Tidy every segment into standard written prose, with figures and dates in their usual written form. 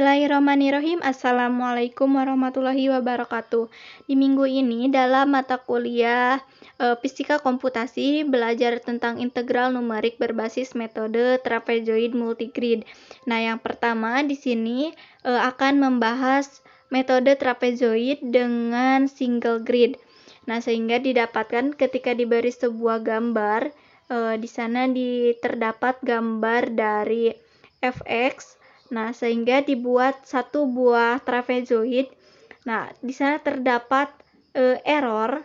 Bismillahirrahmanirrahim. Assalamualaikum warahmatullahi wabarakatuh. Di minggu ini dalam mata kuliah Fisika Komputasi belajar tentang integral numerik berbasis metode trapezoid multigrid. Nah, yang pertama di sini akan membahas metode trapezoid dengan single grid. Nah, sehingga didapatkan ketika diberi sebuah gambar, di sana terdapat gambar dari fx. Nah, sehingga dibuat satu buah trapezoid. Nah, di sana terdapat error.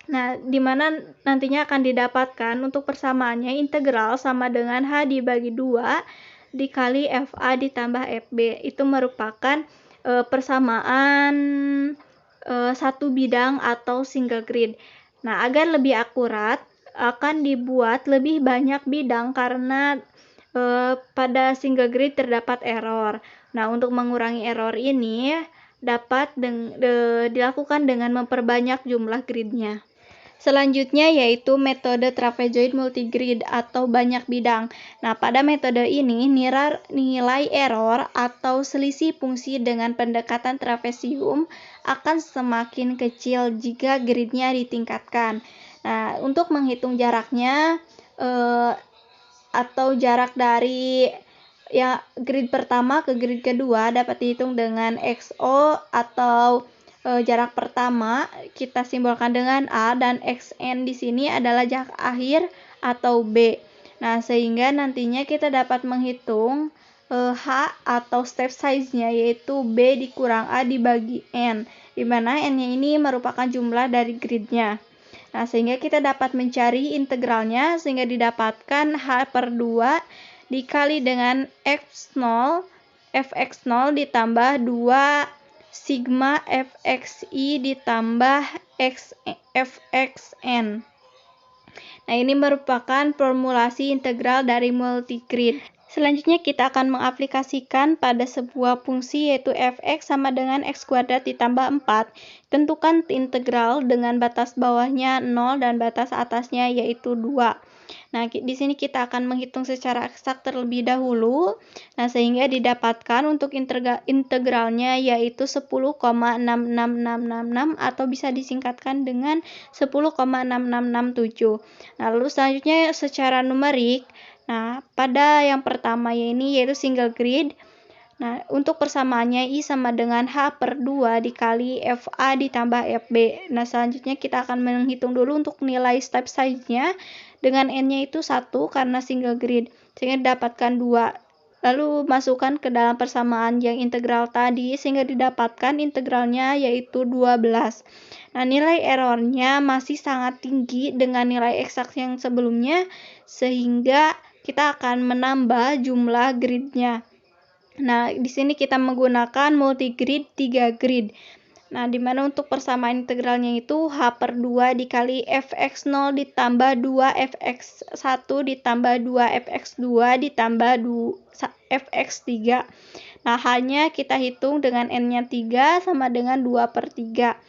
Nah, di mana nantinya akan didapatkan untuk persamaannya integral sama dengan H dibagi 2 dikali FA ditambah FB. Itu merupakan persamaan satu bidang atau single grid. Nah, agar lebih akurat akan dibuat lebih banyak bidang karena pada single grid terdapat error. Nah, untuk mengurangi error ini dapat dilakukan dengan memperbanyak jumlah gridnya. Selanjutnya yaitu metode trapezoid multigrid atau banyak bidang. Nah, pada metode ini nilai error atau selisih fungsi dengan pendekatan trapesium akan semakin kecil jika gridnya ditingkatkan. Nah, untuk menghitung jaraknya atau jarak dari grid pertama ke grid kedua dapat dihitung dengan XO atau jarak pertama kita simbolkan dengan A, dan XN di sini adalah jarak akhir atau B. Nah, sehingga nantinya kita dapat menghitung H atau step size-nya yaitu B dikurang A dibagi N, di mana N-nya ini merupakan jumlah dari gridnya. Nah, sehingga kita dapat mencari integralnya sehingga didapatkan H/2 dikali dengan fx0 ditambah 2 sigma fxi ditambah fxn. Nah, ini merupakan formulasi integral dari multigrid. Selanjutnya kita akan mengaplikasikan pada sebuah fungsi yaitu fx sama dengan x kuadrat ditambah 4. Tentukan integral dengan batas bawahnya 0 dan batas atasnya yaitu 2. Nah, di sini kita akan menghitung secara eksak terlebih dahulu. Nah, sehingga didapatkan untuk integralnya yaitu 10,66666 atau bisa disingkatkan dengan 10,6667. Nah, lalu selanjutnya secara numerik. Nah, pada yang pertama yaitu single grid. Nah, untuk persamaannya I sama dengan H/2 dikali FA ditambah FB. Nah, selanjutnya kita akan menghitung dulu untuk nilai step size-nya dengan N-nya itu 1 karena single grid, sehingga didapatkan 2. Lalu masukkan ke dalam persamaan yang integral tadi sehingga didapatkan integralnya yaitu 12. Nah, nilai errornya masih sangat tinggi dengan nilai eksak yang sebelumnya sehingga kita akan menambah jumlah gridnya. Nah, di sini kita menggunakan multigrid 3 grid. Nah, di mana untuk persamaan integralnya itu H/2 dikali fx0 ditambah 2 fx1 ditambah 2 fx2 ditambah 2 fx3. Nah, hanya kita hitung dengan N-nya 3 sama dengan 2/3.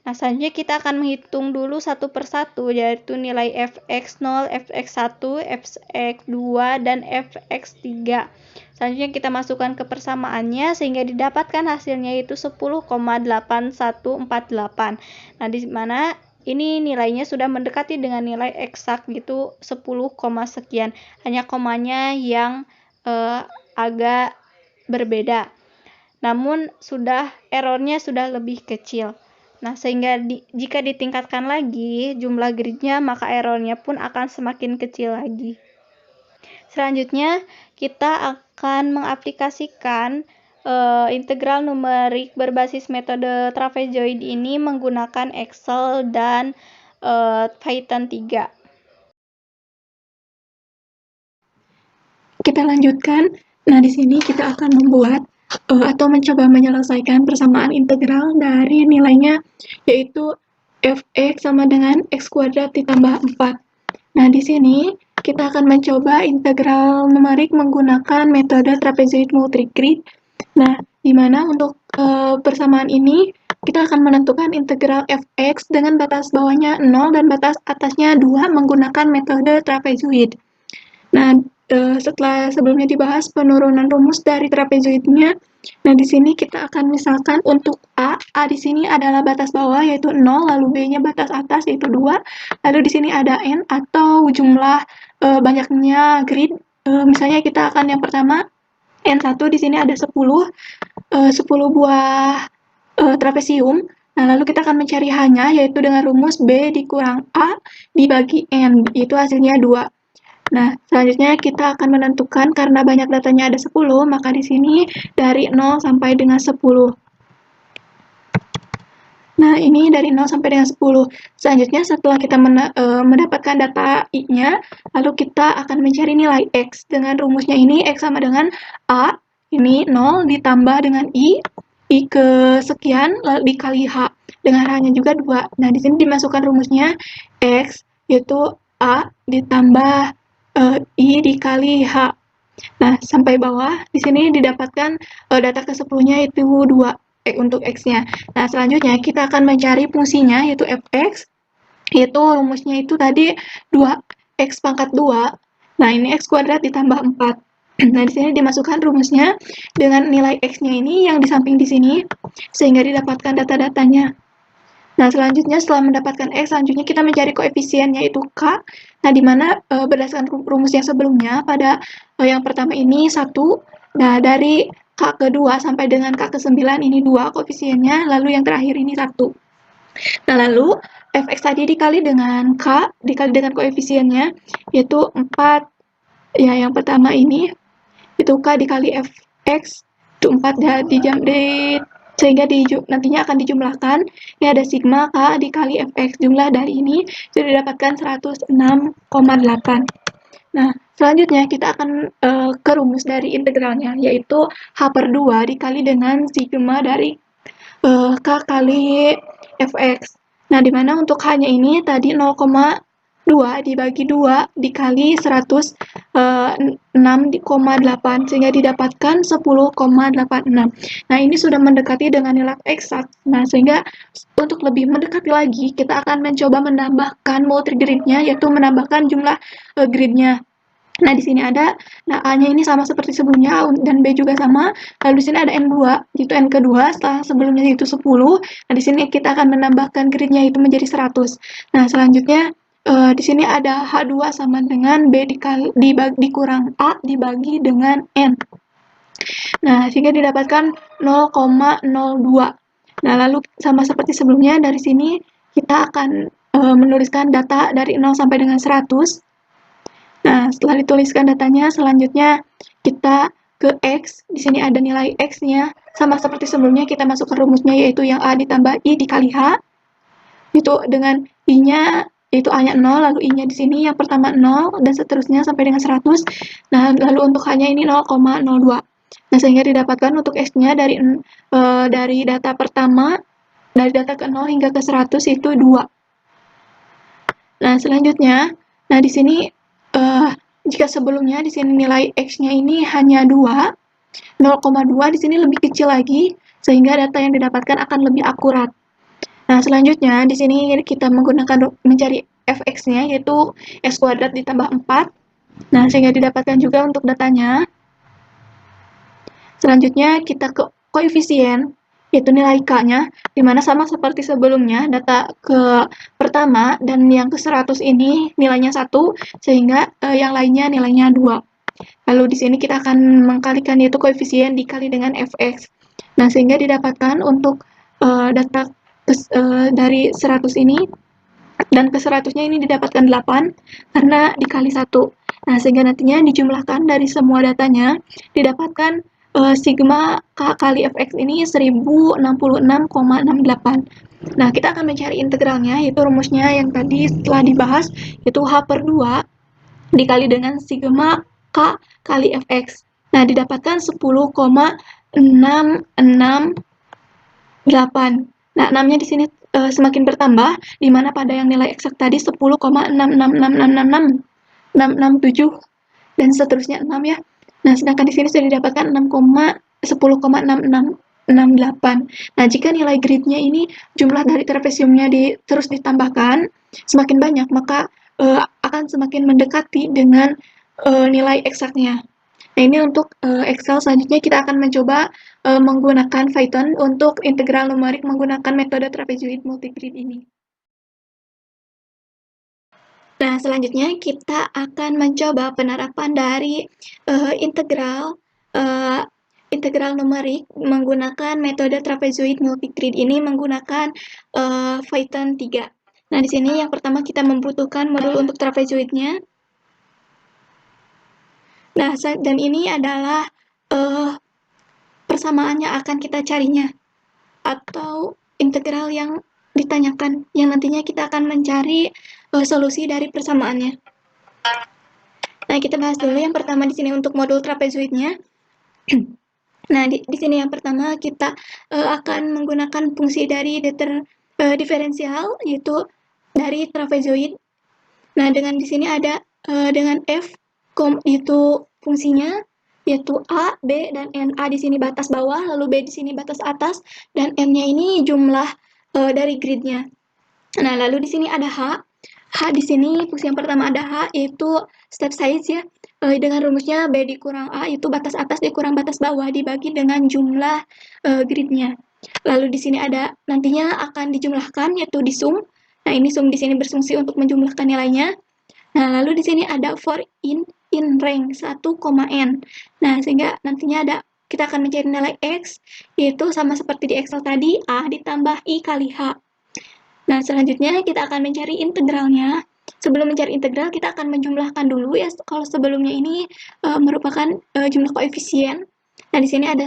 Nah, selanjutnya kita akan menghitung dulu satu persatu yaitu nilai fx0, fx1, fx2, dan fx3. Selanjutnya kita masukkan ke persamaannya sehingga didapatkan hasilnya yaitu 10,8148. Nah, di mana ini nilainya sudah mendekati dengan nilai eksak gitu 10, sekian. Hanya komanya yang agak berbeda. Namun errornya sudah lebih kecil. Nah, sehingga jika ditingkatkan lagi jumlah gridnya maka errornya pun akan semakin kecil lagi. Selanjutnya kita akan mengaplikasikan integral numerik berbasis metode trapezoid ini menggunakan Excel dan Python 3. Kita lanjutkan. Nah, di sini kita akan membuat atau mencoba menyelesaikan persamaan integral dari nilainya yaitu fx sama dengan x kuadrat ditambah 4. Nah, di sini kita akan mencoba integral numerik menggunakan metode trapezoid multigrid. Nah, di mana untuk persamaan ini kita akan menentukan integral fx dengan batas bawahnya 0 dan batas atasnya 2 menggunakan metode trapezoid. Nah, setelah sebelumnya dibahas penurunan rumus dari trapezoidnya. Nah, di sini kita akan misalkan untuk A di sini adalah batas bawah yaitu 0, lalu B-nya batas atas yaitu 2, lalu di sini ada N atau jumlah banyaknya grid. Misalnya kita akan yang pertama N1 di sini ada 10 buah trapesium. Nah, lalu kita akan mencari H-nya yaitu dengan rumus B dikurang A dibagi N, itu hasilnya 2. Nah, selanjutnya kita akan menentukan karena banyak datanya ada 10, maka di sini dari 0 sampai dengan 10. Nah, ini dari 0 sampai dengan 10. Selanjutnya setelah kita mendapatkan data I-nya, lalu kita akan mencari nilai X. Dengan rumusnya ini X sama dengan A, ini 0 ditambah dengan I kesekian lalu dikali H. Dengan H-nya juga 2. Nah, di sini dimasukkan rumusnya X yaitu A ditambah I dikali H. Nah, sampai bawah di sini didapatkan data ke-10-nya itu 2 untuk X-nya. Nah, selanjutnya kita akan mencari fungsinya yaitu fx, yaitu rumusnya itu tadi 2x pangkat 2. Nah, ini x kuadrat ditambah 4. Nah, di sini dimasukkan rumusnya dengan nilai x-nya ini yang di samping di sini sehingga didapatkan data-datanya. Nah, selanjutnya setelah mendapatkan X, selanjutnya kita mencari koefisien yaitu K. Nah, di mana berdasarkan rumus yang sebelumnya, pada yang pertama ini 1, nah dari K kedua sampai dengan K ke-9 ini 2 koefisiennya, lalu yang terakhir ini 1. Nah, lalu Fx tadi dikali dengan K, dikali dengan koefisiennya, yaitu 4, ya yang pertama ini, itu K dikali Fx, itu 4 sehingga nantinya akan dijumlahkan. Ini ada sigma K dikali Fx, jumlah dari ini sudah didapatkan 106,8. Nah, selanjutnya kita akan ke rumus dari integralnya, yaitu H per 2 dikali dengan sigma dari K kali Fx. Nah, di mana untuk H-nya ini tadi 0,2 dibagi 2 dikali 106,8 sehingga didapatkan 10,86. Nah, ini sudah mendekati dengan nilai eksak. Nah, sehingga untuk lebih mendekati lagi kita akan mencoba menambahkan multigridnya yaitu menambahkan jumlah gridnya. Nah, di sini ada, nah A-nya ini sama seperti sebelumnya, dan B juga sama. Lalu di sini ada N2, itu N kedua, setelah sebelumnya itu 10. Nah, di sini kita akan menambahkan gridnya itu menjadi 100. Nah, selanjutnya di sini ada H2 sama dengan B dikurang A dibagi dengan N. Nah, sehingga didapatkan 0,02. Nah, lalu sama seperti sebelumnya, dari sini kita akan menuliskan data dari 0 sampai dengan 100. Nah, setelah dituliskan datanya, selanjutnya kita ke X. Di sini ada nilai X-nya. Sama seperti sebelumnya, kita masukkan rumusnya yaitu yang A ditambah I dikali H. Itu dengan I-nya, yaitu A-nya 0, lalu I-nya di sini yang pertama 0, dan seterusnya sampai dengan 100. Nah, lalu untuk H-nya ini 0,02. Nah, sehingga didapatkan untuk X-nya dari data pertama, dari data ke 0 hingga ke 100 itu 2. Nah, selanjutnya, nah di sini jika sebelumnya di sini nilai X-nya ini hanya 2, 0,2 di sini lebih kecil lagi, sehingga data yang didapatkan akan lebih akurat. Nah, selanjutnya di sini kita menggunakan mencari Fx-nya yaitu X kuadrat ditambah 4. Nah, sehingga didapatkan juga untuk datanya. Selanjutnya kita ke koefisien, yaitu nilai K-nya, di mana sama seperti sebelumnya, data ke pertama dan yang ke 100 ini nilainya 1, sehingga yang lainnya nilainya 2. Lalu di sini kita akan mengkalikan yaitu koefisien dikali dengan Fx. Nah, sehingga didapatkan untuk data dari 100 ini, dan ke 100-nya ini didapatkan 8, karena dikali 1. Nah, sehingga nantinya dijumlahkan dari semua datanya, didapatkan sigma K kali Fx ini 1066,68. Nah, kita akan mencari integralnya, yaitu rumusnya yang tadi setelah dibahas, yaitu H per 2 dikali dengan sigma K kali Fx. Nah, didapatkan 10,668. Nah, 6-nya di sini semakin bertambah, di mana pada yang nilai eksak tadi 10,6666667 dan seterusnya 6 ya. Nah, sedangkan di sini sudah didapatkan 10,6668. Nah, jika nilai gridnya ini jumlah dari trapesiumnya terus ditambahkan semakin banyak, maka akan semakin mendekati dengan nilai eksaknya. Nah, ini untuk Excel. Selanjutnya kita akan mencoba menggunakan Python untuk integral numerik menggunakan metode trapezoid multigrid ini. Nah, selanjutnya kita akan mencoba penerapan dari integral numerik menggunakan metode trapezoid multigrid ini menggunakan Python 3. Nah, di sini yang pertama kita membutuhkan modul untuk trapezoidnya. Nah, dan ini adalah persamaan yang akan kita carinya, atau integral yang ditanyakan, yang nantinya kita akan mencari solusi dari persamaannya. Nah, kita bahas dulu yang pertama di sini untuk modul trapezoidnya. Nah, di sini yang pertama kita akan menggunakan fungsi dari diferensial, yaitu dari trapezoid. Nah, dengan di sini ada dengan f, itu fungsinya, yaitu A, B, dan N. A di sini batas bawah, lalu B di sini batas atas, dan N-nya ini jumlah dari gridnya. Nah, lalu di sini ada H. H di sini fungsi yang pertama ada H, yaitu step size ya. Dengan rumusnya B dikurang A itu batas atas dikurang batas bawah dibagi dengan jumlah gridnya. Lalu di sini ada nantinya akan dijumlahkan, yaitu di sum. Nah, ini sum di sini berfungsi untuk menjumlahkan nilainya. Nah, lalu di sini ada for in rank 1,n. Nah, sehingga nantinya ada kita akan mencari nilai x, yaitu sama seperti di Excel tadi, A ditambah I kali H. Nah, selanjutnya kita akan mencari integralnya. Sebelum mencari integral, kita akan menjumlahkan dulu ya. Kalau sebelumnya ini merupakan jumlah koefisien. Nah, di sini ada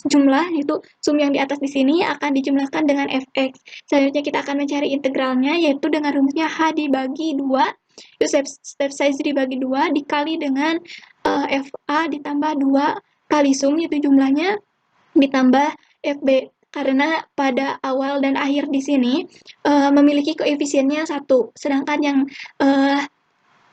jumlah, yaitu sum yang di atas di sini akan dijumlahkan dengan fx. Selanjutnya kita akan mencari integralnya, yaitu dengan rumusnya h dibagi 2, itu step size dibagi 2, dikali dengan fa ditambah 2 kali sum, yaitu jumlahnya, ditambah fb. Karena pada awal dan akhir di sini memiliki koefisiennya 1, sedangkan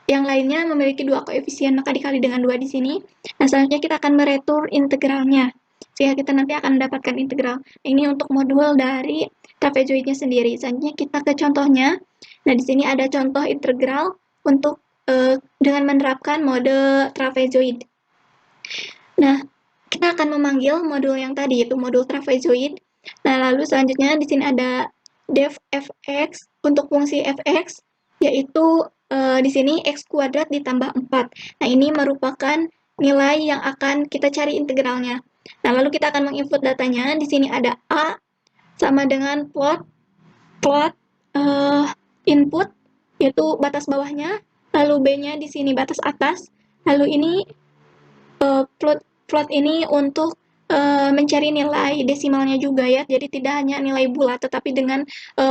yang lainnya memiliki 2 koefisien, maka dikali dengan 2 di sini. Nah, selanjutnya kita akan meretur integralnya, sehingga kita nanti akan mendapatkan integral. Ini untuk modul dari trapezoidnya sendiri. Selanjutnya kita ke contohnya. Nah, di sini ada contoh integral untuk dengan menerapkan mode trapezoid. Nah, kita akan memanggil modul yang tadi, yaitu modul trapezoid. Nah, lalu selanjutnya di sini ada def fx untuk fungsi fx, yaitu di sini x kuadrat ditambah 4. Nah, ini merupakan nilai yang akan kita cari integralnya. Nah, lalu kita akan menginput datanya. Di sini ada A sama dengan plot input, yaitu batas bawahnya, lalu B-nya di sini batas atas, lalu ini plot ini untuk mencari nilai desimalnya juga ya, jadi tidak hanya nilai bulat tetapi dengan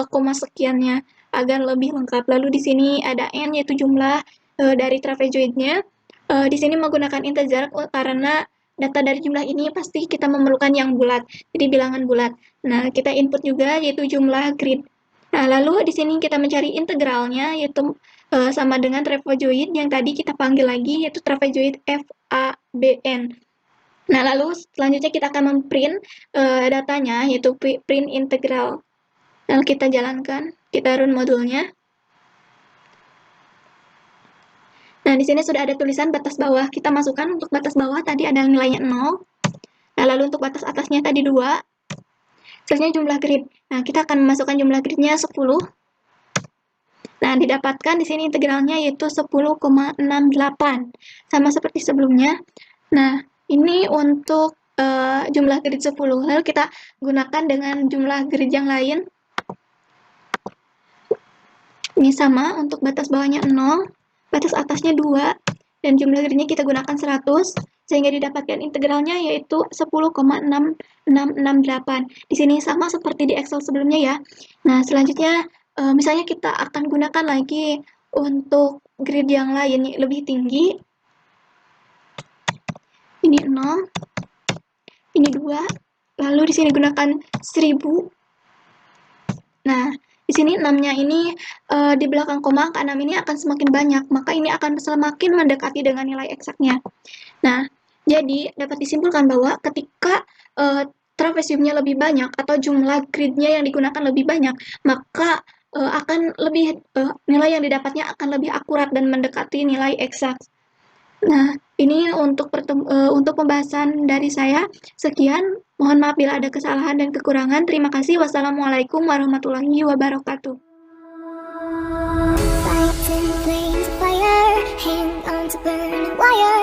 koma sekiannya agar lebih lengkap. Lalu di sini ada n, yaitu jumlah dari trapezoidnya. Di sini menggunakan integer karena data dari jumlah ini pasti kita memerlukan yang bulat, jadi bilangan bulat. Nah, kita input juga yaitu jumlah grid. Nah, lalu di sini kita mencari integralnya, yaitu sama dengan trapezoid yang tadi kita panggil lagi, yaitu trapezoid FABN. Nah, lalu selanjutnya kita akan memprint datanya, yaitu print integral. Lalu kita jalankan, kita run modulnya. Nah, di sini sudah ada tulisan batas bawah. Kita masukkan untuk batas bawah tadi ada nilainya 0. Nah, lalu untuk batas atasnya tadi 2. Selanjutnya jumlah grid. Nah, kita akan memasukkan jumlah gridnya 10. Nah, didapatkan di sini integralnya yaitu 10,68. Sama seperti sebelumnya. Nah, ini untuk jumlah grid 10. Lalu kita gunakan dengan jumlah grid yang lain. Ini sama, untuk batas bawahnya 0, batas atasnya 2, dan jumlah gridnya kita gunakan 100, sehingga didapatkan integralnya yaitu 10,6668. Di sini sama seperti di Excel sebelumnya ya. Nah, selanjutnya misalnya kita akan gunakan lagi untuk grid yang lain lebih tinggi. Ini 0, ini 2, lalu di sini gunakan 1000. Nah, di sini 6-nya ini di belakang koma angka 6 ini akan semakin banyak, maka ini akan semakin mendekati dengan nilai eksaknya. Nah, jadi dapat disimpulkan bahwa ketika trapeziumnya lebih banyak atau jumlah gridnya yang digunakan lebih banyak, maka akan lebih nilai yang didapatnya akan lebih akurat dan mendekati nilai eksak. Nah, ini untuk pembahasan dari saya. Sekian, mohon maaf bila ada kesalahan dan kekurangan. Terima kasih. Wassalamualaikum warahmatullahi wabarakatuh. Fighting flames of fire, hang on to burning wire.